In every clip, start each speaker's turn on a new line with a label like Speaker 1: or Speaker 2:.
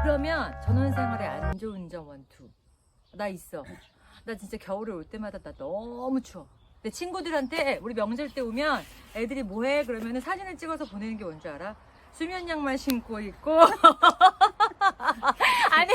Speaker 1: 그러면 전원생활에 안 좋은 점 원투. 나 있어. 나 진짜 겨울에 올 때마다 나 너무 추워. 내 친구들한테 우리 명절 때 오면 애들이 뭐해? 그러면 사진을 찍어서 보내는 게 뭔지 알아? 수면 양말 신고 있고 아니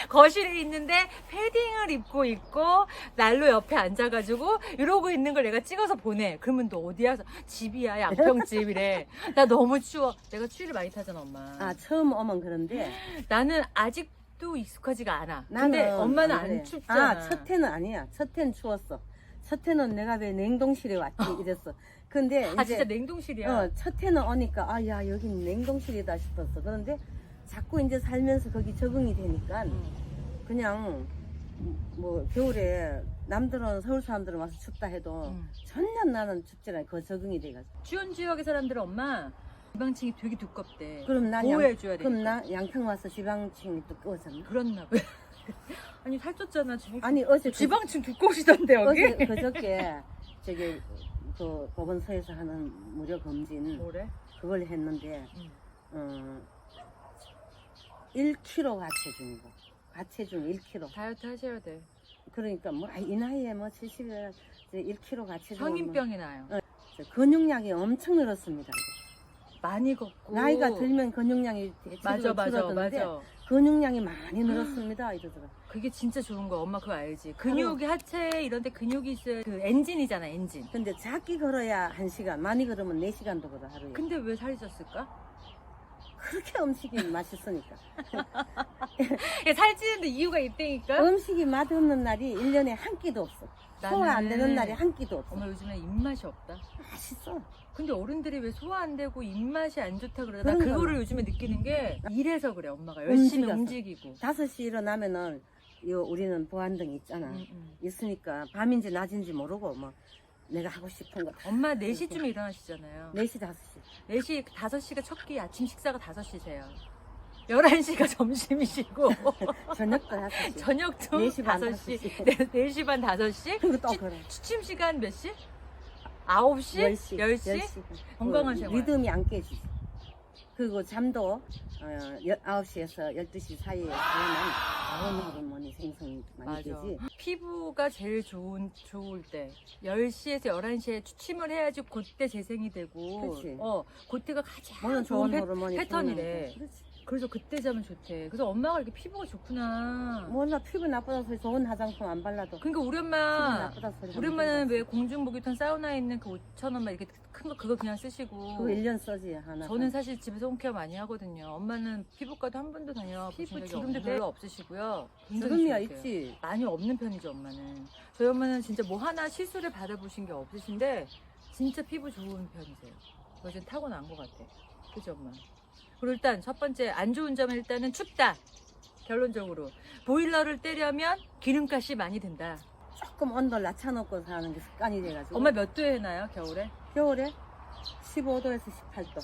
Speaker 1: 거실에 있는데 패딩을 입고 있고 난로 옆에 앉아가지고 이러고 있는 걸 내가 찍어서 보내. 그러면 너 어디야? 집이야, 양평집이래. 나 너무 추워. 내가 추위를 많이 타잖아, 엄마.
Speaker 2: 아, 처음 오면 그런데
Speaker 1: 나는 아직도 익숙하지가 않아. 근데
Speaker 2: 나는
Speaker 1: 엄마는
Speaker 2: 안 그래.
Speaker 1: 안 춥잖아.
Speaker 2: 아, 첫 해는 아니야. 첫 해는 추웠어. 첫 해는 내가 왜 냉동실에 왔지 이랬어. 근데
Speaker 1: 아
Speaker 2: 이제
Speaker 1: 진짜 냉동실이야.
Speaker 2: 첫 해는 오니까 아, 야, 여긴 냉동실이다 싶었어. 그런데 자꾸 이제 살면서 거기 적응이 되니까 그냥 뭐 겨울에 남들은 서울 사람들은 와서 춥다 해도 전혀 나는 춥지 않아. 그 적응이 돼가지고.
Speaker 1: 추운 지역의 사람들은 엄마 지방층이 되게 두껍대.
Speaker 2: 그럼 난
Speaker 1: 보호해줘야 돼.
Speaker 2: 그럼 나 양평 와서 지방층이 두꺼워졌나?
Speaker 1: 그렇나 봐. 아니 살쪘잖아.
Speaker 2: 아니 어제
Speaker 1: 지방층 두꺼우시던데 여기?
Speaker 2: 어제 그저께 저기 그 보건소에서 하는 무료 검진
Speaker 1: 뭐래?
Speaker 2: 그걸 했는데 1kg 가체중 1kg.
Speaker 1: 다이어트 하셔야 돼.
Speaker 2: 그러니까 뭐 이 나이에 뭐 70에 1kg 가체중
Speaker 1: 성인병이 나요.
Speaker 2: 근육량이 엄청 늘었습니다.
Speaker 1: 많이 걷고
Speaker 2: 나이가 들면 근육량이
Speaker 1: 맞아
Speaker 2: 줄어드는데
Speaker 1: 맞아.
Speaker 2: 근육량이 많이 늘었습니다 이러더라.
Speaker 1: 그게 진짜 좋은 거야. 엄마 그거 알지? 근육이 하체 이런 데 근육이 있어야 그 엔진이잖아, 엔진.
Speaker 2: 근데 작게 걸어야 1시간, 많이 걸으면 4시간도 걸어 하루에.
Speaker 1: 근데 왜 살이 쪘을까?
Speaker 2: 그렇게 음식이 맛있으니까.
Speaker 1: 살찌는데 이유가 있다니까?
Speaker 2: 음식이 맛없는 날이 1년에 한 끼도 없어. 소화 안 되는
Speaker 1: 나는
Speaker 2: 날이 한 끼도 없어.
Speaker 1: 엄마 요즘에 입맛이 없다.
Speaker 2: 맛있어.
Speaker 1: 근데 어른들이 왜 소화 안 되고 입맛이 안 좋다 그러나 나
Speaker 2: 그런 거는.
Speaker 1: 그거를 요즘에 느끼는 게 이래서 그래. 엄마가 열심히
Speaker 2: 움직여서.
Speaker 1: 움직이고
Speaker 2: 5시 일어나면은 우리는 보안등 있잖아. 있으니까 밤인지 낮인지 모르고 뭐 내가 하고 싶은 거 다.
Speaker 1: 엄마 4시쯤에 일어나시잖아요.
Speaker 2: 4시, 5시.
Speaker 1: 4시, 5시가 첫 끼, 아침 식사가 5시세요. 11시가 점심이시고
Speaker 2: 저녁도 5시.
Speaker 1: 저녁도
Speaker 2: 4시 반,
Speaker 1: 5시,
Speaker 2: 5시.
Speaker 1: 4시 반, 5시.
Speaker 2: 그리고 또 그래.
Speaker 1: 취침 시간 몇 시? 9시?
Speaker 2: 10시.
Speaker 1: 10시? 건강한
Speaker 2: 그
Speaker 1: 생활.
Speaker 2: 리듬이 안 깨지지. 그리고 잠도 9시에서 12시 사이에 자면 호르몬이 생성이 많이
Speaker 1: 맞아.
Speaker 2: 되지.
Speaker 1: 피부가 제일 좋을 때 10시에서 11시에 취침을 해야지 그때 재생이 되고
Speaker 2: 그치.
Speaker 1: 그때가 가장
Speaker 2: 물론
Speaker 1: 좋은
Speaker 2: 좋은 호르몬이
Speaker 1: 패턴이래.
Speaker 2: 그렇지.
Speaker 1: 그래서 그때 자면 좋대. 그래서 엄마가 이렇게 피부가 좋구나.
Speaker 2: 몰라 피부 나쁘다 소리 좋은 화장품 안 발라도
Speaker 1: 그러니까 우리
Speaker 2: 피부
Speaker 1: 엄마
Speaker 2: 나쁘다 소리
Speaker 1: 우리 엄마는 왜 공중목욕탕 사우나에 있는 그 5,000원만 이렇게 큰 거 그거 그냥 쓰시고
Speaker 2: 그거 1년 써지 하나.
Speaker 1: 저는 사실 집에서 홈케어 많이 하거든요. 엄마는 피부과도 한 번도 다녀보신
Speaker 2: 피부
Speaker 1: 적이
Speaker 2: 주름도
Speaker 1: 없는데 별로 없으시고요. 굉장히
Speaker 2: 주름이야
Speaker 1: 좋으세요.
Speaker 2: 있지.
Speaker 1: 많이 없는 편이죠, 엄마는. 저희 엄마는 진짜 뭐 하나 시술을 받아보신 게 없으신데 진짜 피부 좋은 편이세요. 그거 타고난 것 같아. 그죠, 엄마? 그리고 일단 첫 번째 안 좋은 점은 일단은 춥다. 결론적으로 보일러를 떼려면 기름값이 많이 든다.
Speaker 2: 조금 온도를 낮춰놓고 사는 게 습관이 돼가지고.
Speaker 1: 엄마 몇 도에 해놔요, 겨울에?
Speaker 2: 겨울에 15도에서 18도.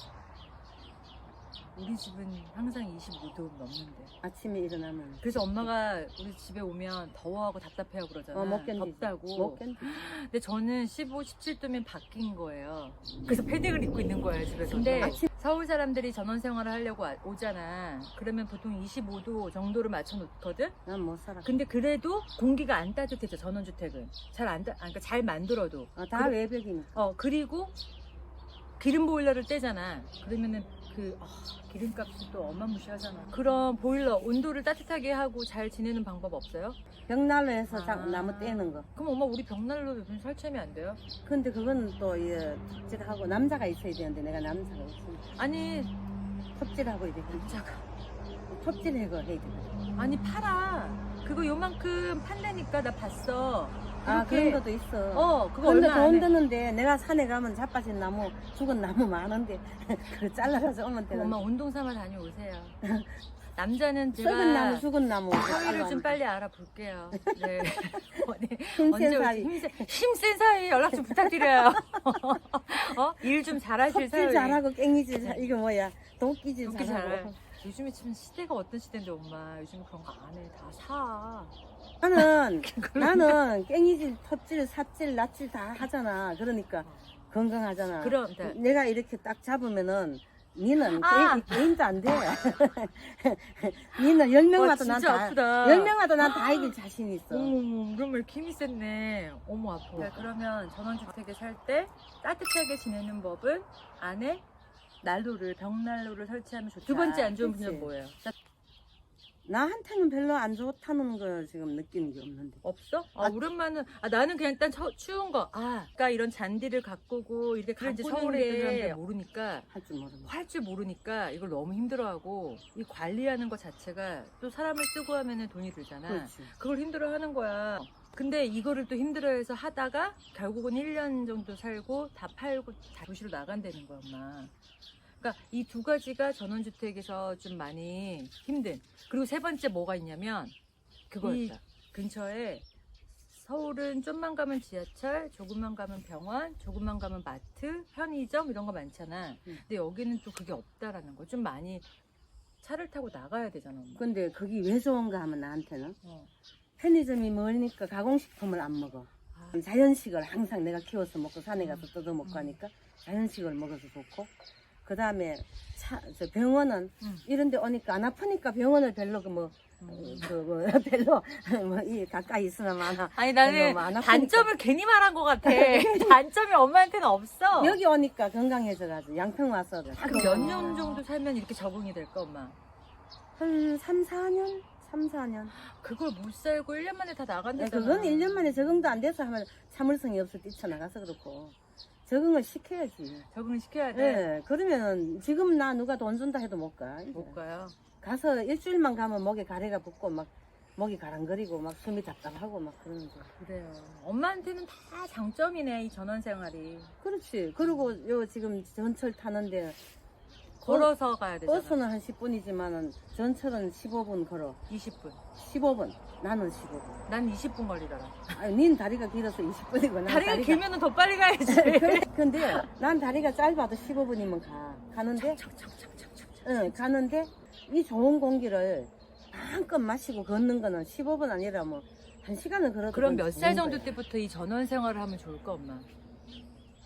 Speaker 1: 우리 집은 항상 25도 넘는데.
Speaker 2: 아침에 일어나면.
Speaker 1: 그래서 엄마가 우리 집에 오면 더워하고 답답해하고 그러잖아.
Speaker 2: 못 견디지.
Speaker 1: 덥다고.
Speaker 2: 못 견디.
Speaker 1: 근데 저는 15, 17도면 바뀐 거예요. 그래서 패딩을 입고 있는 거예요, 집에서. 근데
Speaker 2: 아침-
Speaker 1: 서울 사람들이 전원 생활을 하려고 오잖아. 그러면 보통 25도 정도를 맞춰 놓거든?
Speaker 2: 난 못 살아.
Speaker 1: 근데 그래도 공기가 안 따뜻해져, 전원주택은. 그러니까 잘 만들어도.
Speaker 2: 다 외벽이니까.
Speaker 1: 그리고 기름 보일러를 떼잖아. 그러면은 기름값이 또 어마무시하잖아. 그럼 보일러 온도를 따뜻하게 하고 잘 지내는 방법 없어요?
Speaker 2: 벽난로 해서
Speaker 1: 아.
Speaker 2: 나무 떼는 거.
Speaker 1: 그럼 엄마 우리 벽난로 요즘 설치하면 안 돼요?
Speaker 2: 근데 그건 또 톱질하고 남자가 있어야 되는데 내가 남자가 없으니까
Speaker 1: 아니
Speaker 2: 톱질하고 이래.
Speaker 1: 남자가
Speaker 2: 톱질해가 해야 돼.
Speaker 1: 아니 팔아. 그거 요만큼 판다니까 나 봤어.
Speaker 2: 아
Speaker 1: 이렇게.
Speaker 2: 그런 것도 있어.
Speaker 1: 그거
Speaker 2: 근데
Speaker 1: 얼마 안
Speaker 2: 돈
Speaker 1: 해.
Speaker 2: 드는데 내가 산에 가면 자빠진 나무 죽은 나무 많은데 그거 잘라서 오면
Speaker 1: 그럼
Speaker 2: 되는.
Speaker 1: 엄마 운동 삼아 다녀오세요. 남자는
Speaker 2: 썩은 나무
Speaker 1: 제가
Speaker 2: 죽은 나무.
Speaker 1: 사위를 좀 빨리 알아볼게요. 네.
Speaker 2: 힘센 사이.
Speaker 1: 힘센 사위 연락 좀 부탁드려요. 일 좀 잘하실
Speaker 2: 톱질
Speaker 1: 사위.
Speaker 2: 잘하고 깽이질 이거 뭐야 도끼질
Speaker 1: 도끼
Speaker 2: 잘하고.
Speaker 1: 잘해. 요즘에 지금 시대가 어떤 시대인데 엄마 요즘 그런 거 안 해. 다 사.
Speaker 2: 나는 깽이질, 톱질, 삿질, 낫질 다 하잖아. 그러니까 건강하잖아.
Speaker 1: 그럼 네.
Speaker 2: 내가 이렇게 딱 잡으면은 니는
Speaker 1: 아.
Speaker 2: 게임도 안 돼. 니는 10명마다
Speaker 1: 진짜
Speaker 2: 난 다,
Speaker 1: 아프다.
Speaker 2: 10명마다 난 다 이길 자신 있어.
Speaker 1: 어머, 그러면 힘이 셌네. 어머, 아파. 자, 그러면 전원주택에 살 때 따뜻하게 지내는 법은 안에 벽난로를 설치하면 좋다. 두 번째 안 좋은
Speaker 2: 그치.
Speaker 1: 점은 뭐예요?
Speaker 2: 나한테는 별로 안 좋다는 걸 지금 느끼는 게 없는데.
Speaker 1: 없어? 오랜만은 나는 그냥 일단 추운 거. 그러니까 이런 잔디를 가꾸고 이렇게 이제 서울에 있는 사람들 모르니까
Speaker 2: 할 줄 모르는.
Speaker 1: 할 줄 모르니까 이걸 너무 힘들어하고 이 관리하는 거 자체가 또 사람을 쓰고 하면은 돈이 들잖아.
Speaker 2: 그렇지.
Speaker 1: 그걸 힘들어하는 거야. 근데 이거를 또 힘들어해서 하다가 결국은 1년 정도 살고 다 팔고 다 도시로 나간다는 거야, 엄마. 그러니까 이 두 가지가 전원주택에서 좀 많이 힘든. 그리고 세 번째 뭐가 있냐면 그거였다. 근처에 서울은 좀만 가면 지하철, 조금만 가면 병원, 조금만 가면 마트, 편의점 이런 거 많잖아. 근데 여기는 또 그게 없다라는 거. 좀 많이 차를 타고 나가야 되잖아, 엄마.
Speaker 2: 근데 거기 왜 좋은가 하면 나한테는
Speaker 1: 어.
Speaker 2: 편의점이 멀으니까 가공식품을 안 먹어. 자연식을 항상 내가 키워서 먹고 산에 가서 뜯어 먹고 하니까 자연식을 먹어서 좋고, 그 다음에 병원은 이런 데 오니까 안 아프니까 병원을 별로 별로 이 가까이 있으나 마나.
Speaker 1: 아니 나는
Speaker 2: 별로 안 아프니까.
Speaker 1: 단점을 괜히 말한 것 같아. 단점이 엄마한테는 없어.
Speaker 2: 여기 오니까 건강해져가지고 양평 와서
Speaker 1: 그럼 몇 년 정도 살면 이렇게 적응이 될까, 엄마?
Speaker 2: 한 3, 4년? 3, 4년.
Speaker 1: 그걸 못 살고 1년 만에 다 나간다잖아.
Speaker 2: 그건 1년 만에 적응도 안 돼서 하면 참을성이 없어 뛰쳐나가서 그렇고 적응을 시켜야지.
Speaker 1: 적응을 시켜야 돼.
Speaker 2: 네, 그러면은 지금 나 누가 돈 준다 해도 못 가. 이제.
Speaker 1: 못 가요.
Speaker 2: 가서 일주일만 가면 목에 가래가 붙고 막 목이 가랑거리고 막 숨이 답답하고 막 그러는 거.
Speaker 1: 그래요. 엄마한테는 다 장점이네, 이 전원 생활이.
Speaker 2: 그렇지. 그리고 요 지금 전철 타는데
Speaker 1: 걸어서 가야 되잖아.
Speaker 2: 버스는 한 10분이지만은 전철은 15분 걸어.
Speaker 1: 20분.
Speaker 2: 15분. 나는 15분.
Speaker 1: 난 20분 걸리더라.
Speaker 2: 아니, 닌 다리가 길어서 20분이고 난
Speaker 1: 다리가 길면은 더 빨리 가야지.
Speaker 2: 근데 난 다리가 짧아도 15분이면 가는데 응, 가는데 이 좋은 공기를 마음껏 마시고 걷는 거는 15분 아니라 뭐 1시간을 걸어도
Speaker 1: 그럼 몇 살
Speaker 2: 좋은
Speaker 1: 정도
Speaker 2: 거야.
Speaker 1: 때부터 이 전원 생활을 하면 좋을까, 엄마?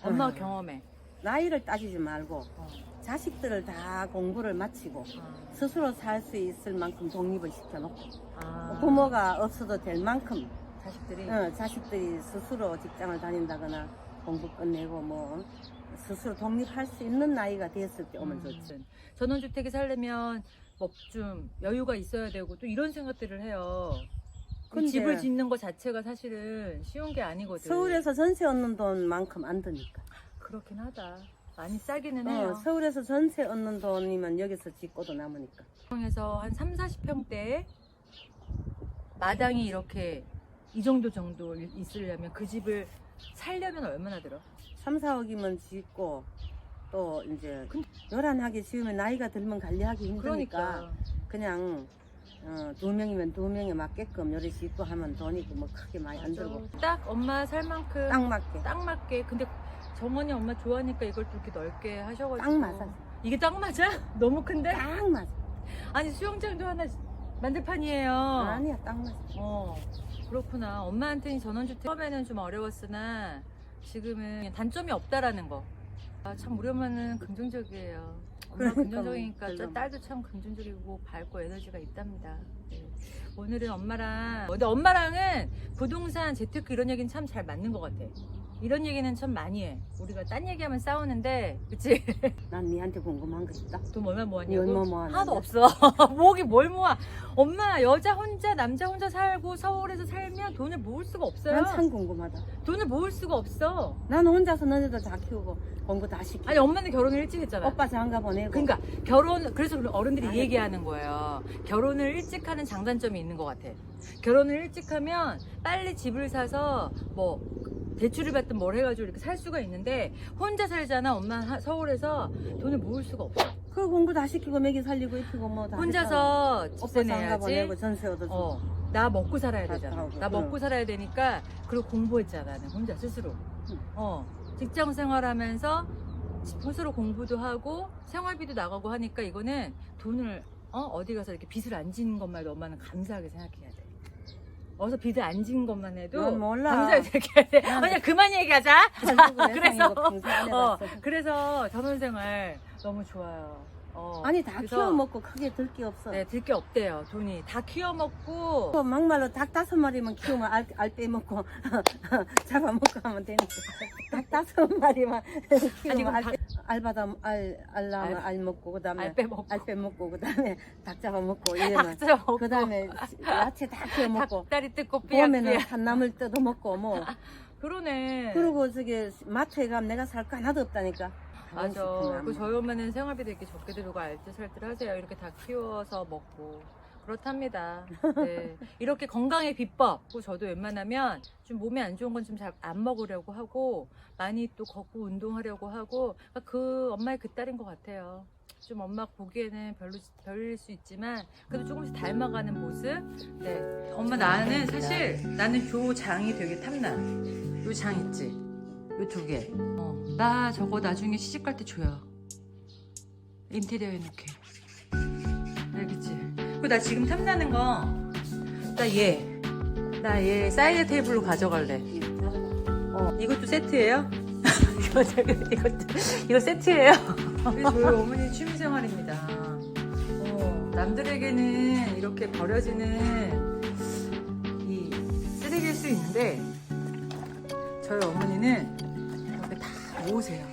Speaker 1: 엄마
Speaker 2: 아.
Speaker 1: 경험해.
Speaker 2: 나이를 따지지 말고
Speaker 1: 어.
Speaker 2: 자식들을 다 공부를 마치고
Speaker 1: 아.
Speaker 2: 스스로 살 수 있을 만큼 독립을 시켜놓고
Speaker 1: 아.
Speaker 2: 부모가 없어도 될 만큼
Speaker 1: 자식들이.
Speaker 2: 자식들이 스스로 직장을 다닌다거나 공부 끝내고 뭐 스스로 독립할 수 있는 나이가 됐을 때 오면 좋지.
Speaker 1: 전원주택에 살려면 뭐 좀 여유가 있어야 되고 또 이런 생각들을 해요.
Speaker 2: 근데
Speaker 1: 집을 짓는 거 자체가 사실은 쉬운 게 아니거든.
Speaker 2: 서울에서 전세 얻는 돈만큼 안 드니까.
Speaker 1: 그렇긴 하다. 많이 싸기는 해요.
Speaker 2: 서울에서 전세 얻는 돈이면 여기서 짓고도 남으니까.
Speaker 1: 에서 한 3, 40평대에 마당이 이렇게 이 정도 있으려면 그 집을 살려면 얼마나 들어?
Speaker 2: 3, 4억이면 짓고 또 이제 요란하게 지으면 나이가 들면 관리하기 힘드니까
Speaker 1: 그러니까.
Speaker 2: 그냥 2명이면 2명에 맞게끔 요리 짓고 하면 돈이 뭐 크게 많이 안 들고
Speaker 1: 딱 엄마 살 만큼
Speaker 2: 딱 맞게.
Speaker 1: 딱 맞게. 근데 정원이 엄마 좋아하니까 이걸 또 이렇게 넓게 하셔가지고
Speaker 2: 딱 맞아.
Speaker 1: 이게 딱 맞아? 너무 큰데?
Speaker 2: 딱 맞아.
Speaker 1: 아니 수영장도 하나 만들 판이에요.
Speaker 2: 아니야, 딱 맞아.
Speaker 1: 그렇구나. 엄마한테는 전원주택 처음에는 좀 어려웠으나 지금은 단점이 없다라는 거. 참 우리 엄마는 긍정적이에요. 엄마
Speaker 2: 그러니까
Speaker 1: 긍정적이니까
Speaker 2: 뭐,
Speaker 1: 저 딸도 참 긍정적이고 밝고 에너지가 있답니다. 네. 오늘은 근데 엄마랑은 부동산, 재테크 이런 얘기는 참 잘 맞는 것 같아. 이런 얘기는 참 많이 해. 우리가 딴 얘기하면 싸우는데, 그치?
Speaker 2: 난 니한테 궁금한 거 있다.
Speaker 1: 돈 얼마 모았냐고?
Speaker 2: 니 얼마 모았는데?
Speaker 1: 하나도 없어. 모으기 뭘 모아? 엄마, 여자 혼자, 남자 혼자 살고 서울에서 살면 돈을 모을 수가 없어요.
Speaker 2: 난 참 궁금하다.
Speaker 1: 돈을 모을 수가 없어.
Speaker 2: 난 혼자서 너네들 다 키우고 공부 다 시키고
Speaker 1: 아니, 엄마는 결혼을 일찍 했잖아.
Speaker 2: 오빠 장가 보내고
Speaker 1: 그러니까 그래서 어른들이 이 얘기하는 거예요. 결혼을 일찍 하는 장단점이 있는 것 같아. 결혼을 일찍 하면 빨리 집을 사서 뭐 대출을 받든 뭘 해가지고 이렇게 살 수가 있는데 혼자 살잖아. 엄마 서울에서 돈을 모을 수가 없어.
Speaker 2: 그 공부 다 시키고 매기 살리고 입히고 뭐 다
Speaker 1: 혼자서
Speaker 2: 오빠
Speaker 1: 집세
Speaker 2: 장가 보내고
Speaker 1: 내야지.
Speaker 2: 전세 얻어주고
Speaker 1: 나 먹고 살아야
Speaker 2: 다
Speaker 1: 되잖아.
Speaker 2: 하고,
Speaker 1: 나 먹고 살아야 되니까. 그리고 공부했잖아. 나는 혼자 스스로. 직장 생활하면서 스스로 공부도 하고 생활비도 나가고 하니까 이거는 돈을 어디 가서 이렇게 빚을 안 지는 것만 해도 엄마는 감사하게 생각해야 돼. 어서 빚을 안 지는 것만 해도
Speaker 2: 난 몰라.
Speaker 1: 감사하게 생각해야 돼. 그냥 그만 얘기하자. 자,
Speaker 2: 한국은
Speaker 1: 그래서
Speaker 2: 세상이고 평생 안 해봤어.
Speaker 1: 그래서 전원생활 너무 좋아요.
Speaker 2: 아니 다
Speaker 1: 그래서-
Speaker 2: 키워 먹고 크게 들 게 없어.
Speaker 1: 네, 들 게 없대요. 돈이 다 키워 먹고.
Speaker 2: 또 막말로 닭 5마리만 키우면 알 빼먹고 잡아먹고 하면 되니까 닭 5마리만 키우면
Speaker 1: 아니,
Speaker 2: 알바다 알라면 알 먹고 그다음에
Speaker 1: 알 빼먹고.
Speaker 2: 알 빼먹고 그다음에 닭 잡아먹고 이러면
Speaker 1: 닭 먹고.
Speaker 2: 그다음에 야채 다 키워 먹고
Speaker 1: 닭다리 뜯고
Speaker 2: 봄에는
Speaker 1: 삐약삐약.
Speaker 2: 산나물 뜯어 먹고 뭐
Speaker 1: 그러네.
Speaker 2: 그리고 저기 마트에 가면 내가 살 거 하나도 없다니까.
Speaker 1: 맞아. 그 저희 엄마는 생활비 되게 적게 들고 알뜰살뜰 하세요. 이렇게 다 키워서 먹고. 그렇답니다. 네. 이렇게 건강의 비법. 그 저도 웬만하면 좀 몸에 안 좋은 건 좀 잘 안 먹으려고 하고, 많이 또 걷고 운동하려고 하고, 그러니까 그 엄마의 그 딸인 것 같아요. 좀 엄마 보기에는 별일 수 있지만, 그래도 조금씩 닮아가는 모습. 네. 엄마 나는 사실, 나는 요 장이 되게 탐나. 요 장 있지? 요 두 개. 나 저거 나중에 시집 갈 때 줘요. 인테리어 해놓게. 알겠지? 그리고 나 지금 탐나는 거, 나 얘 사이드 테이블로 가져갈래. 이것도 세트예요? 이거 세트예요? 저희 어머니 취미생활입니다. 남들에게는 이렇게 버려지는 이 쓰레기일 수 있는데, 저희 어머니는 이렇게 다 모으세요.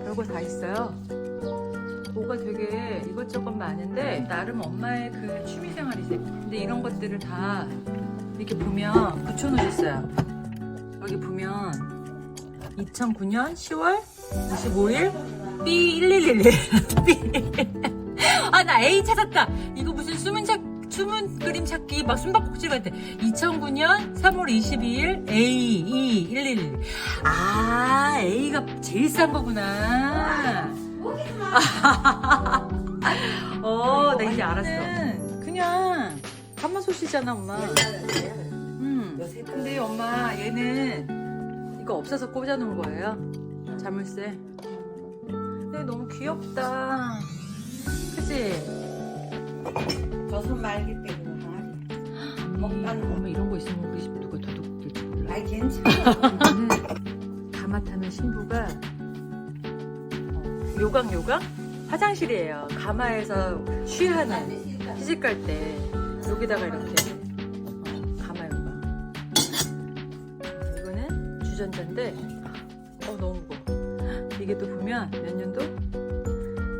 Speaker 1: 별거 다 있어요. 뭐가 되게 이것저것 많은데 나름 엄마의 그 취미생활이세요. 근데 이런 것들을 다 이렇게 보면 붙여놓으셨어요. 여기 보면 2009년 10월 25일 B1111 아, 나 A 찾았다. 이거 무슨 숨은 그림 찾기 막 숨바꼭질 같아. 2009년 3월 22일 A2111. 아, A가 제일 싼 거구나. 나 이제 알았어. 그냥 가마솥이잖아, 엄마. 근데 엄마 얘는 이거 없어서 꽂아놓은 거예요. 자물쇠. 근데 너무 귀엽다. 그치?
Speaker 2: 저손 말기 때문에
Speaker 1: 먹다는 엄마 이런 거 있으면 우리 집 누가 도둑 들지 몰라.
Speaker 2: 아이 괜찮아.
Speaker 1: 이거는 가마타는 신부가 요강 화장실이에요. 가마에서 쉬하는 시집 갈 때 여기다가 이렇게 가마 요강. 이거는 주전자인데 너무 무거워. 이게 또 보면 몇 년도?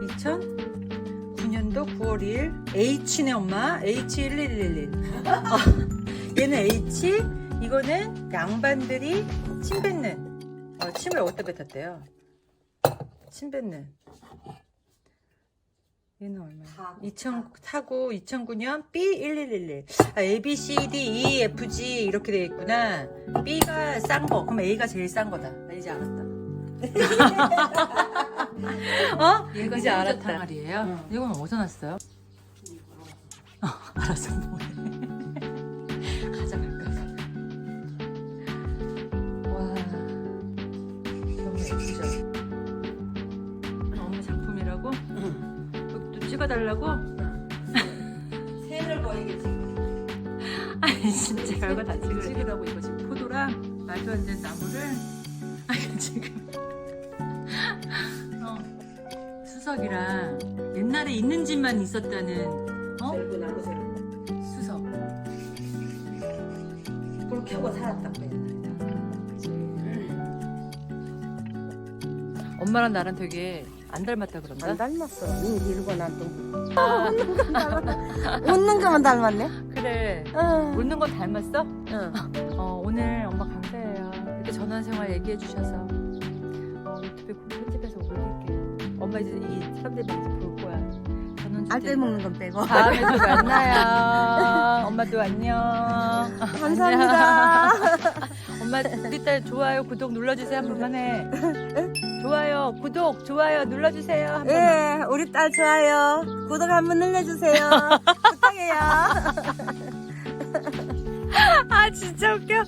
Speaker 1: 2009년도 9월 2일 H네 엄마. H1111. 얘는 H, 이거는 양반들이 침 뱉는 침을 어디다 뱉었대요? 침 뱉는. 얘는 얼마야? 2009년 B1111. A, B, C, D, E, F, G 이렇게 되어 있구나. B가 싼 거. 그럼 A가 제일 싼 거다. 나 이제 알았다. 얘가 이제 알았다. 탕알이에요? 이건 어디서 났어요? 알았어, 뭐해. 가져갈까? 와, 너무 예쁘죠? 너무 작품이라고? 여기도 찍어달라고?
Speaker 2: 새를 보이게 지금.
Speaker 1: 아니 진짜 별거 다 찍으라고. 이거 지금 포도랑 말도 안 되는 나무를 지금 수석이랑 옛날에 있는 집만 있었다는
Speaker 2: 들고 나무 들고.
Speaker 1: 수석.
Speaker 2: 불 켜고 살았다고 옛날에.
Speaker 1: 엄마랑 나랑 되게 안 닮았다 그런가?
Speaker 2: 안 닮았어. 눈 길고 난 또. 웃는 건 닮았다. 웃는 거만 닮았네.
Speaker 1: 그래.
Speaker 2: 어.
Speaker 1: 웃는 건 닮았어?
Speaker 2: 응.
Speaker 1: 오늘 엄마 감사해요. 이렇게 전원생활 얘기해 주셔서 유튜브에 편집해서 올릴게요. 엄마 이제 이 사람들이 이제 볼 거야.
Speaker 2: 알 빼먹는 건 빼고.
Speaker 1: 다음에 또 만나요. 엄마도 안녕.
Speaker 2: 감사합니다.
Speaker 1: 엄마 우리 딸 좋아요 구독 눌러주세요 한 번만 해. 좋아요 구독 좋아요 눌러주세요 한 번만.
Speaker 2: 예, 우리 딸 좋아요. 구독 한번 눌러주세요. 부탁해요.
Speaker 1: 아 진짜 웃겨.